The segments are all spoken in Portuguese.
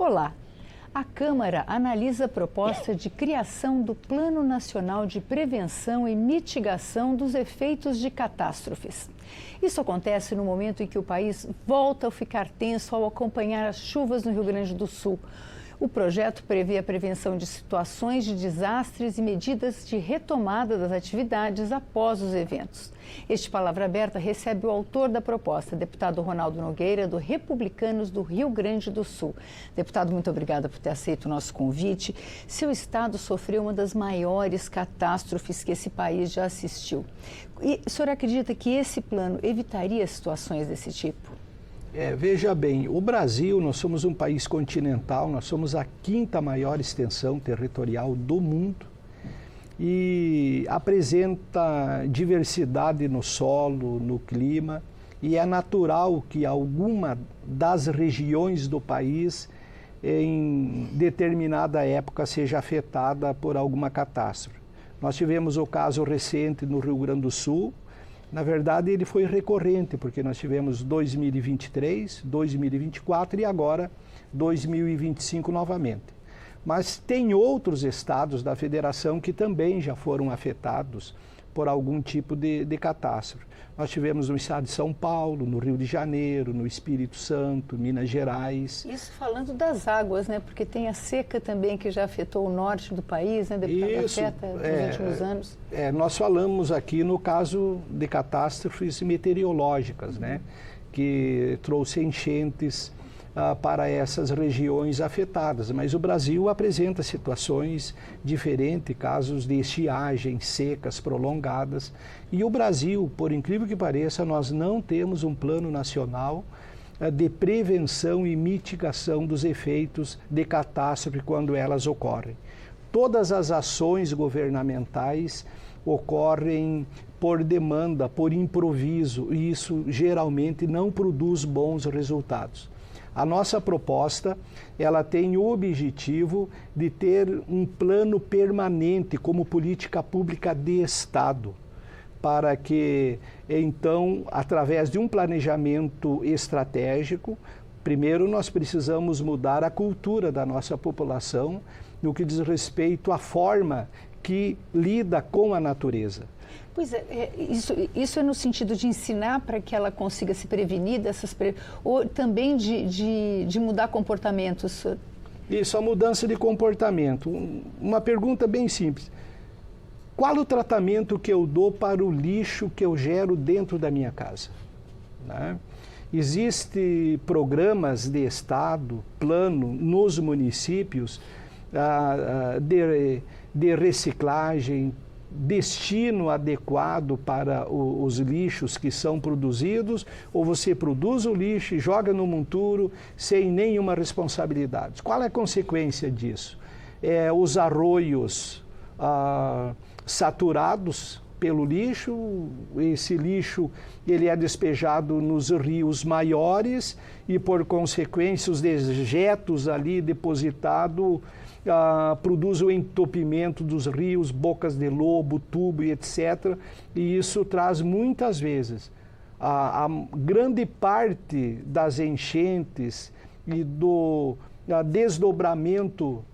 Olá! A Câmara analisa a proposta de criação do Plano Nacional de Prevenção e Mitigação dos Efeitos de Catástrofes. Isso acontece no momento em que o país volta a ficar tenso ao acompanhar as chuvas no Rio Grande do Sul. O projeto prevê a prevenção de situações de desastres e medidas de retomada das atividades após os eventos. Este Palavra Aberta recebe o autor da proposta, deputado Ronaldo Nogueira, do Republicanos do Rio Grande do Sul. Deputado, muito obrigada por ter aceito o nosso convite. Seu estado sofreu uma das maiores catástrofes que esse país já assistiu. E o senhor acredita que esse plano evitaria situações desse tipo? Veja bem, o Brasil, nós somos um país continental, nós somos a 5ª maior extensão territorial do mundo e apresenta diversidade no solo, no clima, e é natural que alguma das regiões do país em determinada época seja afetada por alguma catástrofe. Nós tivemos o caso recente no Rio Grande do Sul. Na verdade, ele foi recorrente, porque nós tivemos 2023, 2024 e agora 2025 novamente. Mas tem outros estados da federação que também já foram afetados por algum tipo de catástrofe. Nós tivemos no estado de São Paulo, no Rio de Janeiro, no Espírito Santo, Minas Gerais. Isso falando das águas, né? Porque tem a seca também que já afetou o norte do país, né? Afeta nos últimos anos. Nós falamos aqui no caso de catástrofes meteorológicas, né? Que trouxe enchentes para essas regiões afetadas, mas o Brasil apresenta situações diferentes, casos de estiagem, secas prolongadas, e o Brasil, por incrível que pareça, nós não temos um plano nacional de prevenção e mitigação dos efeitos de catástrofe quando elas ocorrem. Todas as ações governamentais ocorrem por demanda, por improviso, e isso geralmente não produz bons resultados. A nossa proposta, ela tem o objetivo de ter um plano permanente como política pública de Estado, para que, então, através de um planejamento estratégico, primeiro nós precisamos mudar a cultura da nossa população no que diz respeito à forma que lida com a natureza. Pois é, isso é no sentido de ensinar para que ela consiga se prevenir dessas... ou também de mudar comportamentos? Isso, a mudança de comportamento. Uma pergunta bem simples. Qual o tratamento que eu dou para o lixo que eu gero dentro da minha casa? Né? Existem programas de Estado, plano, nos municípios, de reciclagem, destino adequado para os lixos que são produzidos, ou você produz o lixo e joga no monturo sem nenhuma responsabilidade. Qual é a consequência disso? Os arroios saturados pelo lixo, esse lixo ele é despejado nos rios maiores e, por consequência, os dejetos ali depositados produz o entupimento dos rios, bocas de lobo, tubo e etc. E isso traz muitas vezes a grande parte das enchentes e do desdobramento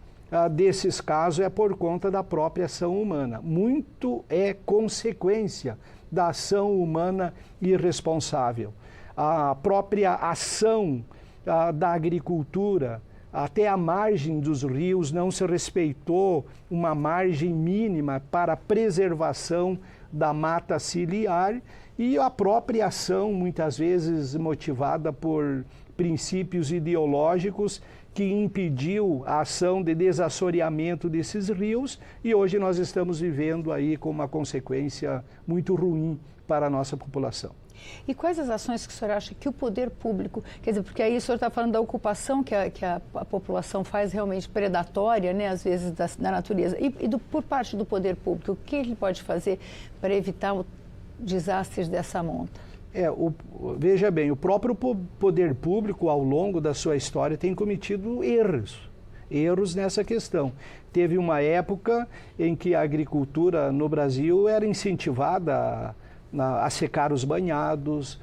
desses casos é por conta da própria ação humana. Muito é consequência da ação humana irresponsável. A própria ação da agricultura, até a margem dos rios não se respeitou uma margem mínima para a preservação da mata ciliar, e a própria ação, muitas vezes motivada por princípios ideológicos, que impediu a ação de desassoreamento desses rios, e hoje nós estamos vivendo aí com uma consequência muito ruim para a nossa população. E quais as ações que o senhor acha que o poder público, quer dizer, porque aí o senhor está falando da ocupação que a população faz realmente predatória, né, às vezes da natureza, por parte do poder público, o que ele pode fazer para evitar desastres dessa monta? Veja bem, o próprio poder público, ao longo da sua história, tem cometido erros nessa questão. Teve uma época em que a agricultura no Brasil era incentivada a secar os banhados,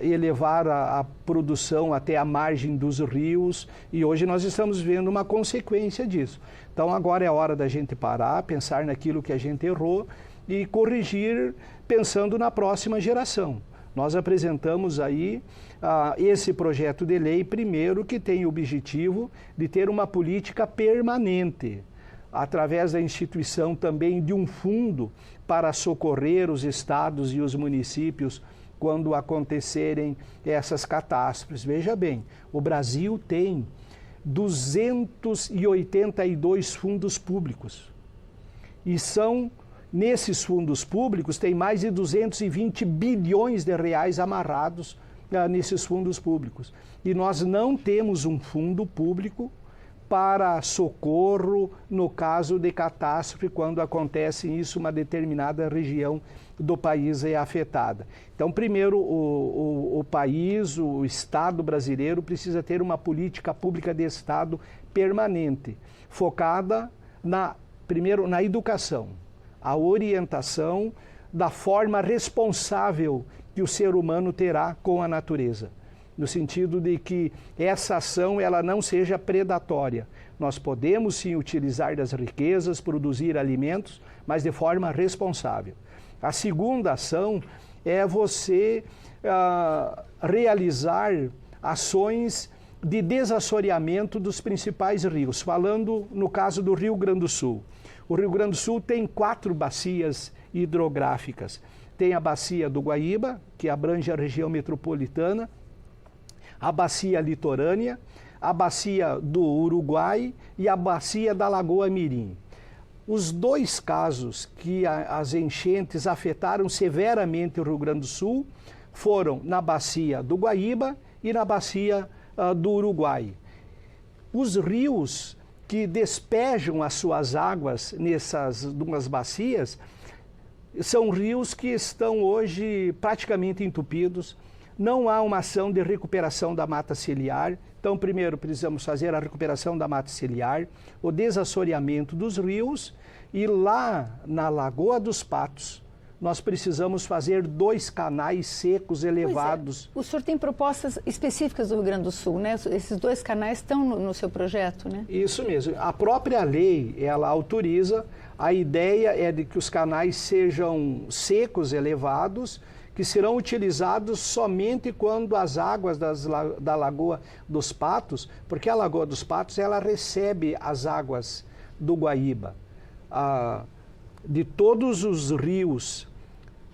elevar a produção até a margem dos rios, e hoje nós estamos vendo uma consequência disso. Então agora é a hora da gente parar, pensar naquilo que a gente errou e corrigir pensando na próxima geração. Nós apresentamos aí esse projeto de lei, primeiro, que tem o objetivo de ter uma política permanente, através da instituição também de um fundo para socorrer os estados e os municípios quando acontecerem essas catástrofes. Veja bem, o Brasil tem 282 fundos públicos. E nesses fundos públicos, tem mais de 220 bilhões de reais amarrados nesses fundos públicos. E nós não temos um fundo público para socorro no caso de catástrofe, quando acontece isso, uma determinada região do país é afetada. Então, primeiro, o país, o Estado brasileiro precisa ter uma política pública de Estado permanente, focada primeiro na educação, a orientação da forma responsável que o ser humano terá com a natureza, no sentido de que essa ação ela não seja predatória. Nós podemos sim utilizar das riquezas, produzir alimentos, mas de forma responsável. A segunda ação é você realizar ações de desassoreamento dos principais rios. Falando no caso do Rio Grande do Sul. O Rio Grande do Sul tem 4 bacias hidrográficas. Tem a bacia do Guaíba, que abrange a região metropolitana, a bacia litorânea, a bacia do Uruguai e a bacia da Lagoa Mirim. Os 2 casos que as enchentes afetaram severamente o Rio Grande do Sul foram na bacia do Guaíba e na bacia do Uruguai. Os rios que despejam as suas águas nessas 2 bacias são rios que estão hoje praticamente entupidos. Não há uma ação de recuperação da mata ciliar. Então, primeiro, precisamos fazer a recuperação da mata ciliar, o desassoreamento dos rios, e lá na Lagoa dos Patos, nós precisamos fazer 2 canais secos elevados. O senhor tem propostas específicas do Rio Grande do Sul, né? Esses 2 canais estão no seu projeto, né? Isso mesmo. A própria lei, ela autoriza, a ideia é de que os canais sejam secos, elevados, que serão utilizados somente quando as águas da Lagoa dos Patos, porque a Lagoa dos Patos ela recebe as águas do Guaíba, de todos os rios,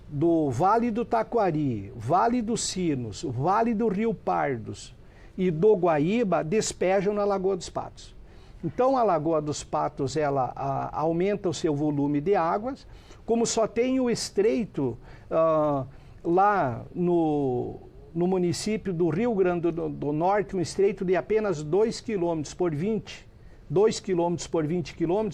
do Vale do Taquari, Vale dos Sinos, Vale do Rio Pardos e do Guaíba, despejam na Lagoa dos Patos. Então a Lagoa dos Patos ela aumenta o seu volume de águas, como só tem o estreito lá no município do Rio Grande do Norte, um estreito de apenas 2 km por 20 km,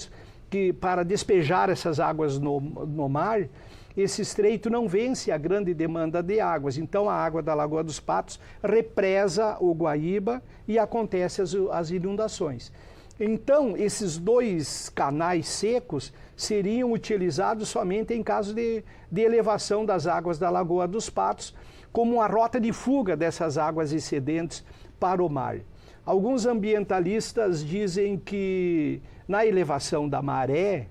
que para despejar essas águas no mar, esse estreito não vence a grande demanda de águas. Então a água da Lagoa dos Patos represa o Guaíba e acontecem as inundações. Então, esses 2 canais secos seriam utilizados somente em caso de elevação das águas da Lagoa dos Patos, como uma rota de fuga dessas águas excedentes para o mar. Alguns ambientalistas dizem que na elevação da maré,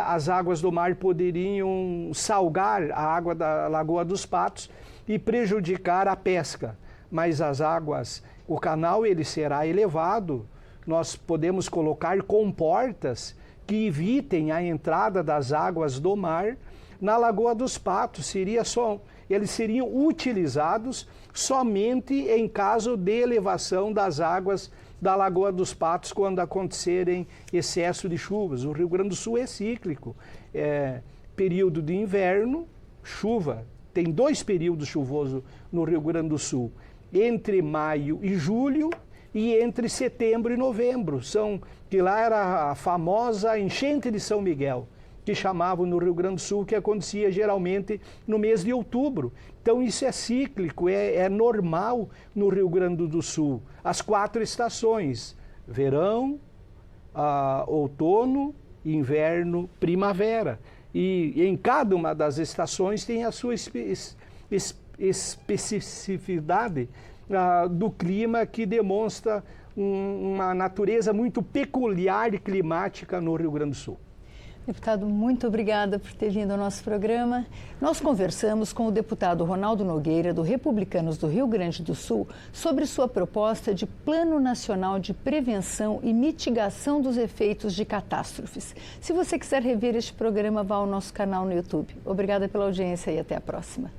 as águas do mar poderiam salgar a água da Lagoa dos Patos e prejudicar a pesca. Mas o canal ele será elevado. Nós podemos colocar comportas que evitem a entrada das águas do mar na Lagoa dos Patos. Eles seriam utilizados somente em caso de elevação das águas da Lagoa dos Patos quando acontecerem excesso de chuvas. O Rio Grande do Sul é cíclico. Período de inverno, chuva. Tem 2 períodos chuvosos no Rio Grande do Sul. Entre maio e julho, e entre setembro e novembro, que lá era a famosa enchente de São Miguel, que chamavam no Rio Grande do Sul, que acontecia geralmente no mês de outubro. Então isso é cíclico, é normal no Rio Grande do Sul. As 4 estações, verão, outono, inverno, primavera. E em cada uma das estações tem a sua especificidade do clima que demonstra uma natureza muito peculiar e climática no Rio Grande do Sul. Deputado, muito obrigada por ter vindo ao nosso programa. Nós conversamos com o deputado Ronaldo Nogueira, do Republicanos do Rio Grande do Sul, sobre sua proposta de Plano Nacional de Prevenção e Mitigação dos Efeitos de Catástrofes. Se você quiser rever este programa, vá ao nosso canal no YouTube. Obrigada pela audiência e até a próxima.